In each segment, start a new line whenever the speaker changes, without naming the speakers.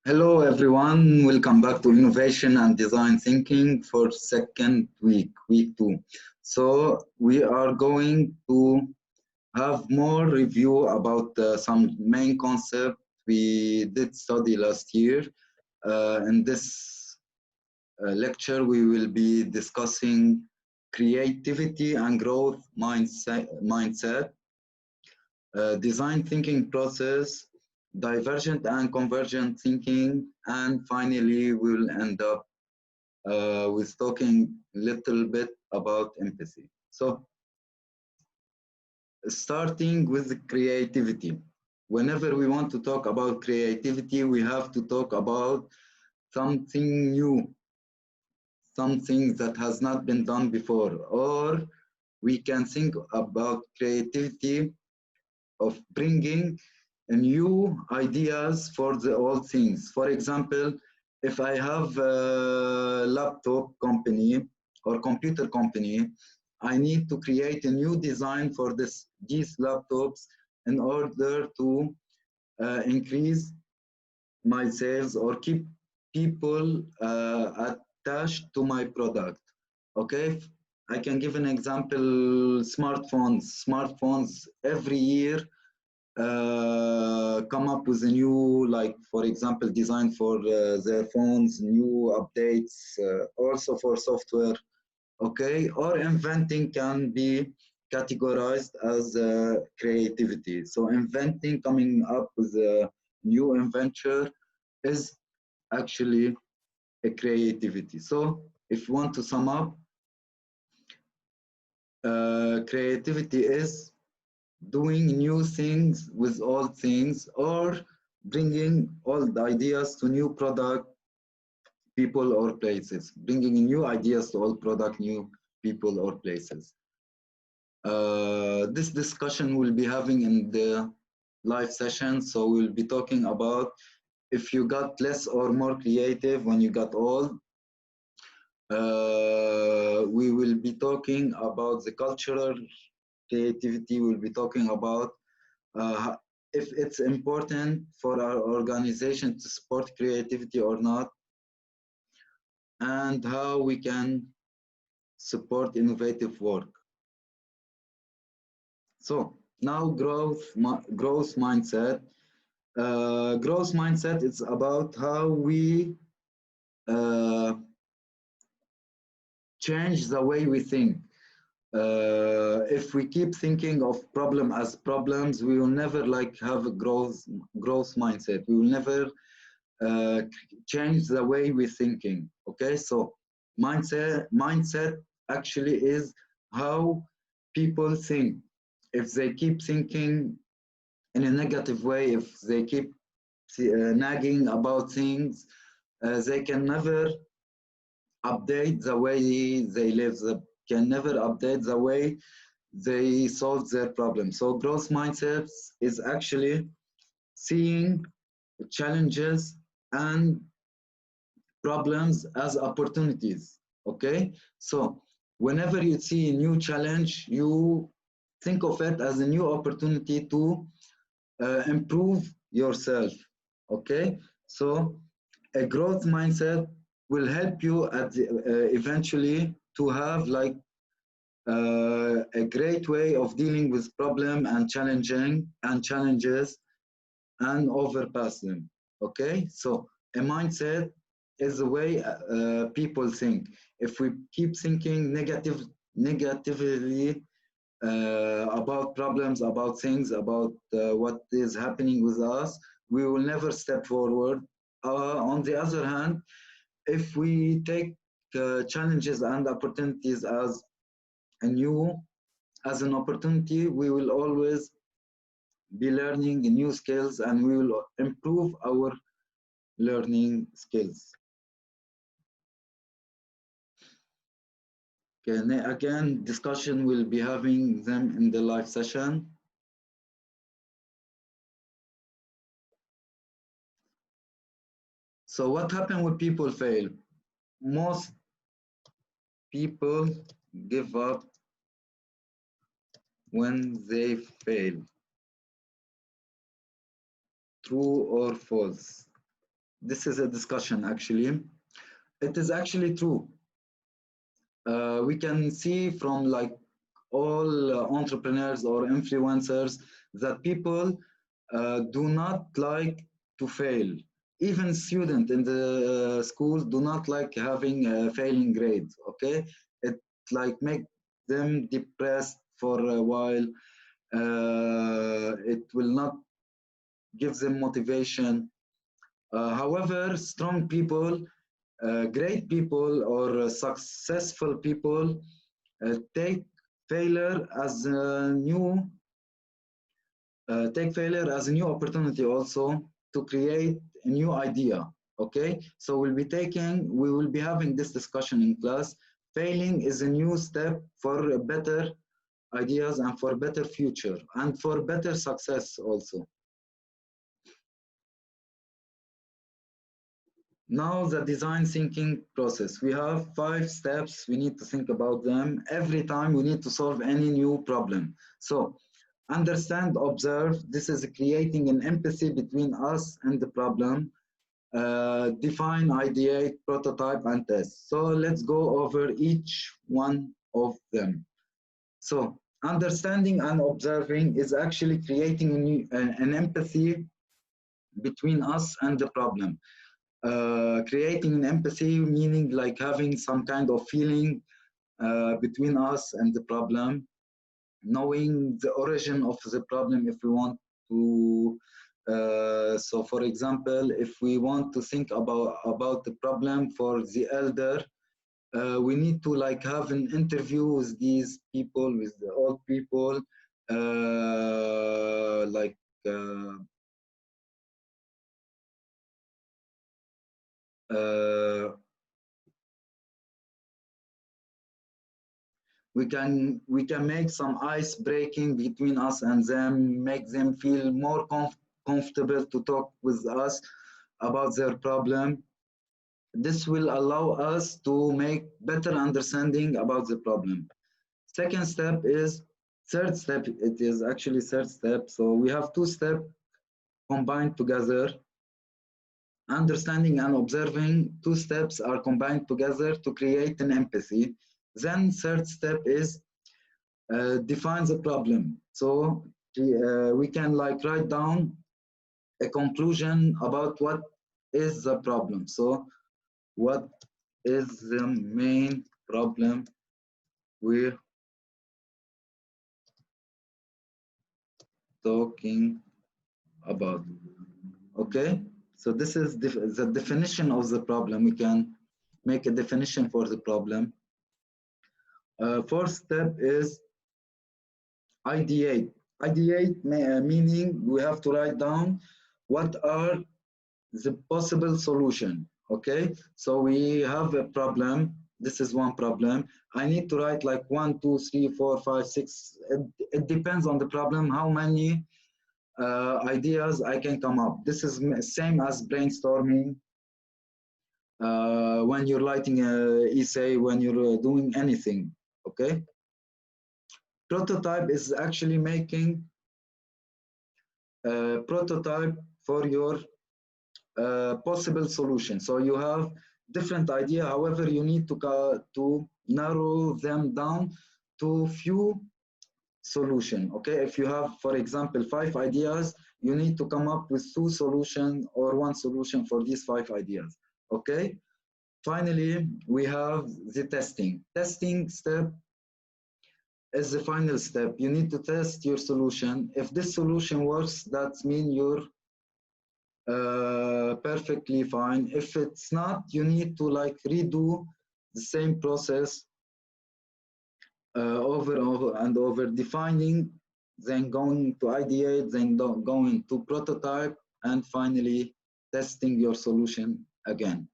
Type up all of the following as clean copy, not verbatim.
Hello everyone, welcome back to Innovation and Design Thinking for second week 2. So we are going to have more review about some main concept we did study last year. In this lecture, we will be discussing creativity and growth mindset, design thinking process, divergent and convergent thinking, and finally we'll end up with talking a little bit about empathy. So starting with creativity. Whenever we want to talk about creativity, we have to talk about something new, something that has not been done before, or we can think about creativity of bringing new ideas for the old things. For example, if I have a laptop company or computer company, I need to create a new design for these laptops in order to increase my sales or keep people attached to my product. Okay, I can give an example. Smartphones every year come up with a new, like for example, design for their phones, new updates, also for software. Okay, or inventing can be categorized as creativity. So inventing, coming up with a new invention is actually a creativity. So if you want to sum up, creativity is doing new things with old things, or bringing old ideas to new product, people, or places. Bringing new ideas to old product, new people, or places. This discussion we'll be having in the live session. So we'll be talking about if you got less or more creative when you got old. We will be talking about the cultural creativity. We'll be talking about if it's important for our organization to support creativity or not, and how we can support innovative work. So now growth mindset. Growth mindset is about how we uh, change the way we think. If we keep thinking of problem as problems, we will never like have a growth mindset. We will never uh, change the way we're thinking. Okay, so mindset actually is how people think. If they keep thinking in a negative way, if they keep nagging about things, they can never update the way they live. They can never update the way they solve their problems. So growth mindsets is actually seeing challenges and problems as opportunities. Okay, so whenever you see a new challenge, you think of it as a new opportunity to improve yourself. Okay, so a growth mindset will help you at eventually to have like a great way of dealing with problem and challenging and challenges and overpass them. Okay, so a mindset is the way people think. If we keep thinking negatively about problems, about things, about what is happening with us, we will never step forward. On the other hand, if we take challenges and opportunities as a new, as an opportunity, we will always be learning new skills and we will improve our learning skills. Okay, again, discussion will be having them in the live session. So what happened when people fail? Most people give up when they fail. True or false? this is a discussion actually. It is actually true. We can see from like all entrepreneurs or influencers that people do not like to fail. Even students in the schools do not like having failing grades. Okay, it like make them depressed for a while. It will not give them motivation. However, strong people, great people, or successful people take failure as a new take failure as a new opportunity also to create a new idea. Okay, so we will be having this discussion in class. Failing is a new step for better ideas and for better future and for better success also. Now the design thinking process. We have 5 steps. We need to think about them every time we need to solve any new problem. So understand, observe. This is creating an empathy between us and the problem. Define, ideate, prototype, and test. So let's go over each one of them. So understanding and observing is actually creating an empathy between us and the problem. Creating an empathy, meaning like having some kind of feeling between us and the problem, knowing the origin of the problem if we want to. So, for example, if we want to think about the problem for the elder, we need to like have an interview with these people, with the old people, like. Uh, we can make some ice breaking between us and them, make them feel more comfortable to talk with us about their problem. This will allow us to make better understanding about the problem. Second step is third step. It is actually third step. So we have 2 steps combined together. Understanding and observing, 2 steps are combined together to create an empathy. Then third step is define the problem. So we can like write down a conclusion about what is the problem. So what is the main problem we're talking about? Okay, so this is the definition of the problem. We can make a definition for the problem. Fourth step is ideate. Ideate meaning we have to write down what are the possible solution. Okay, so we have a problem. This is one problem. I need to write like 1, 2, 3, 4, 5, 6. It depends on the problem how many ideas I can come up. This is same as brainstorming. When you're writing an essay, when you're doing anything. Okay. Prototype is actually making a prototype for your possible solution. So you have different idea. However, you need to narrow them down to few solution. Okay, if you have, for example, 5 ideas, you need to come up with 2 solutions or 1 solution for these 5 ideas. Okay. Finally, we have the testing. Testing step is the final step. You need to test your solution. If this solution works, that means you're perfectly fine. If it's not, you need to like redo the same process over and over and over, defining, then going to ideate, then going to prototype, and finally testing your solution again.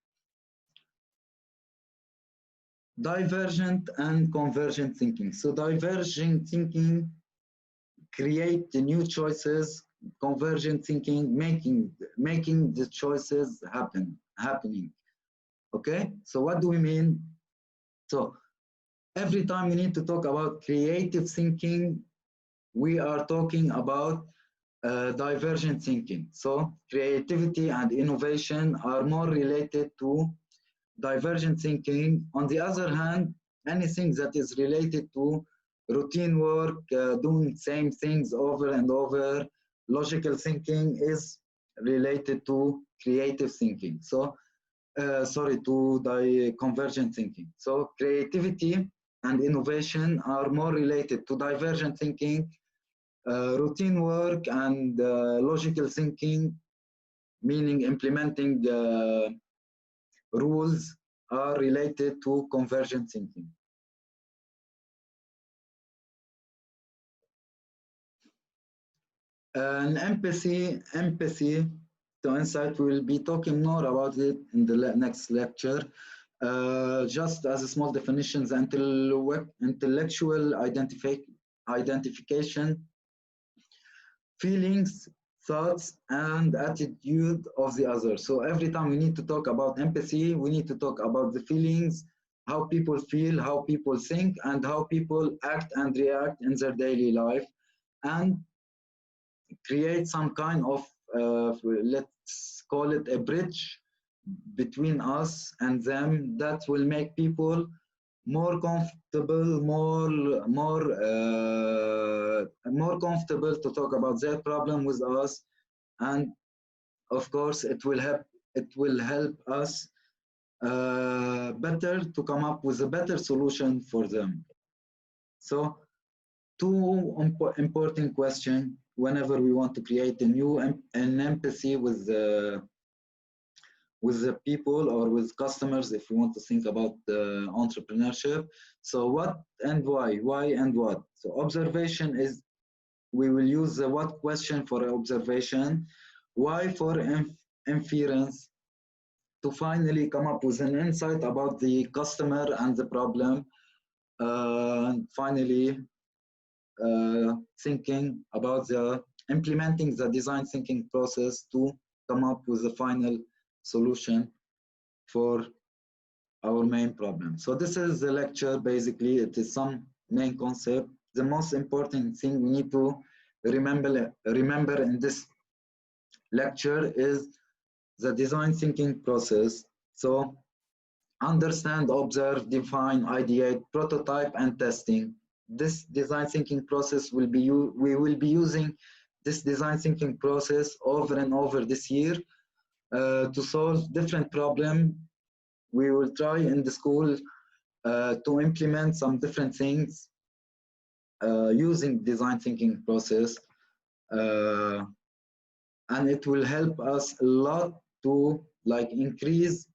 Divergent and convergent thinking. So divergent thinking create the new choices. Convergent thinking making the choices happening. Okay, so what do we mean? So every time we need to talk about creative thinking, we are talking about divergent thinking. So creativity and innovation are more related to divergent thinking. On the other hand, anything that is related to routine work, doing same things over and over, logical thinking is related to creative thinking. So, sorry, to the convergent thinking. So creativity and innovation are more related to divergent thinking, routine work and logical thinking, meaning implementing rules, are related to convergent thinking. And empathy to insight, we will be talking more about it in the next lecture. Just as a small definitions, intellectual identification, feelings, thoughts, and attitude of the other. So every time we need to talk about empathy, we need to talk about the feelings, how people feel, how people think, and how people act and react in their daily life, and create some kind of, let's call it a bridge between us and them that will make people more comfortable, more comfortable to talk about their problem with us, and of course it will help us better to come up with a better solution for them. So two important questions whenever we want to create a new an empathy with the people or with customers, if we want to think about entrepreneurship. So what and why and what. So observation is, we will use the what question for observation, why for inference, to finally come up with an insight about the customer and the problem, and finally thinking about the implementing the design thinking process to come up with the final solution for our main problem. So this is the lecture. Basically, it is some main concept. The most important thing we need to remember in this lecture is the design thinking process. So understand, observe, define, ideate, prototype, and testing. This design thinking process will be, we will be using this design thinking process over and over this year to solve different problems. We will try in the school to implement some different things using design thinking process, and it will help us a lot to like increase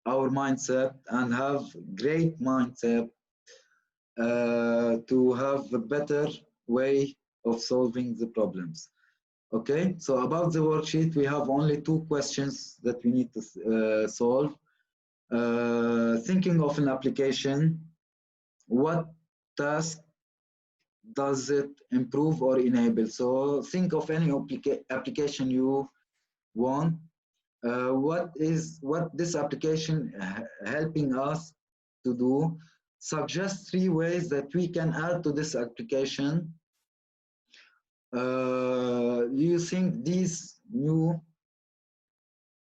our mindset and have great mindset to have a better way of solving the problems. Okay, so about the worksheet, we have only two questions that we need to solve. Thinking of an application, what task does it improve or enable? So think of any application you want. What this application helping us to do? Suggest 3 ways that we can add to this application. Do you think these new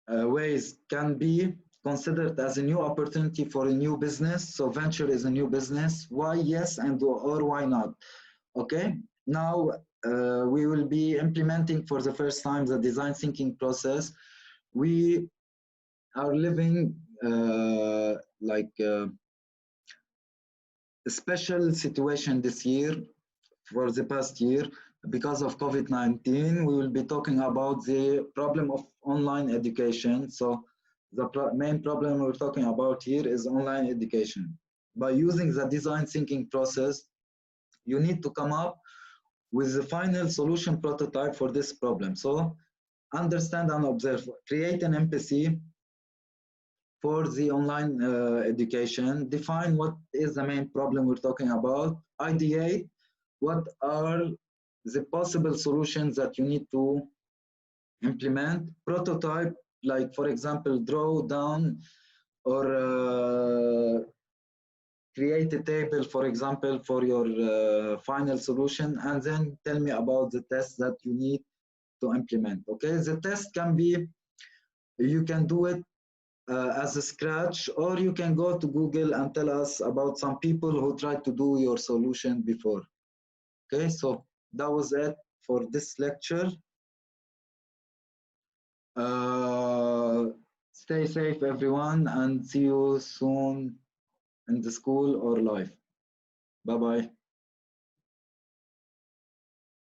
ways can be considered as a new opportunity for a new business? So venture is a new business. Why yes and or why not? Okay, now we will be implementing for the first time the design thinking process. We are living like a special situation this year, for the past year, because of COVID-19. We will be talking about the problem of online education. So the main problem we're talking about here is online education. By using the design thinking process, you need to come up with the final solution prototype for this problem. So understand and observe, create an empathy for the online education, define what is the main problem we're talking about, ideate what are the possible solutions that you need to implement, prototype, like for example, draw down or create a table, for example, for your final solution, and then tell me about the test that you need to implement. Okay, the test can be, you can do it as a scratch, or you can go to Google and tell us about some people who tried to do your solution before. Okay, so that was it for this lecture. Stay safe, everyone, and see you soon in the school or live. Bye bye.